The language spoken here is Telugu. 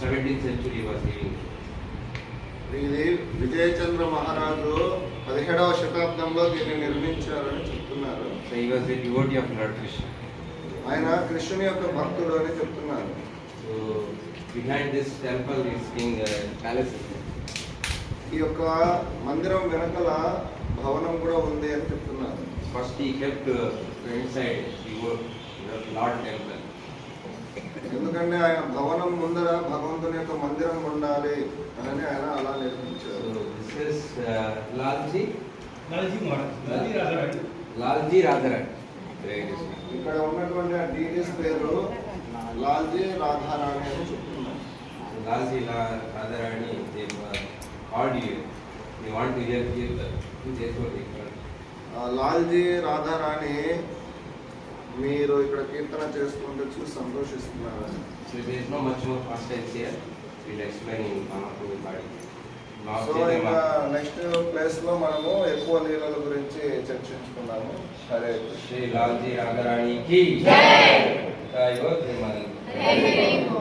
17th century was living. ఇది విజయచంద్ర మహారాజు 17వ శతాబ్దంలో దీన్ని నిర్మించారని చెప్తున్నారు. So he was a devotee of Lord Krishna. ఆయన కృష్ణుని యొక్క భక్తుడు అని చెప్తున్నారు. So behind this temple is king palace. ఈ యొక్క మందిరం వెనకల భవనం కూడా ఉంది అని చెప్తున్నారు. First he kept inside the Lord temple. ఎందుకంటే ఆయన భవనం ముందర భగవంతుని యొక్క మందిరం ఉండాలి అని ఆయన అలా నిర్మించారు. So this is Lalji Radharani. Lalji Radharani. ఇక్కడ ఉన్నటువంటి ఆ డీడీస్ పేరు లాల్జీ రాధారాణి అని చెప్తున్నారు. Lalji Radharani, they called you. They want to hear Kirtan. Therefore they called. Lalji Radharani మీరు ఇక్కడ కీర్తన చేసుకుంటూ చూసి సంతోషిస్తున్నారు. So there is no much more pastimes here. We'll explain in one or two parties. So ఇంకా నెక్స్ట్ ప్లేస్ లో మనము ఎక్కువ లీలల గురించి చర్చించుకున్నాము. Hare Krishna. Shri Lalji Radharani ki jai. Jai Ho Jai Madan.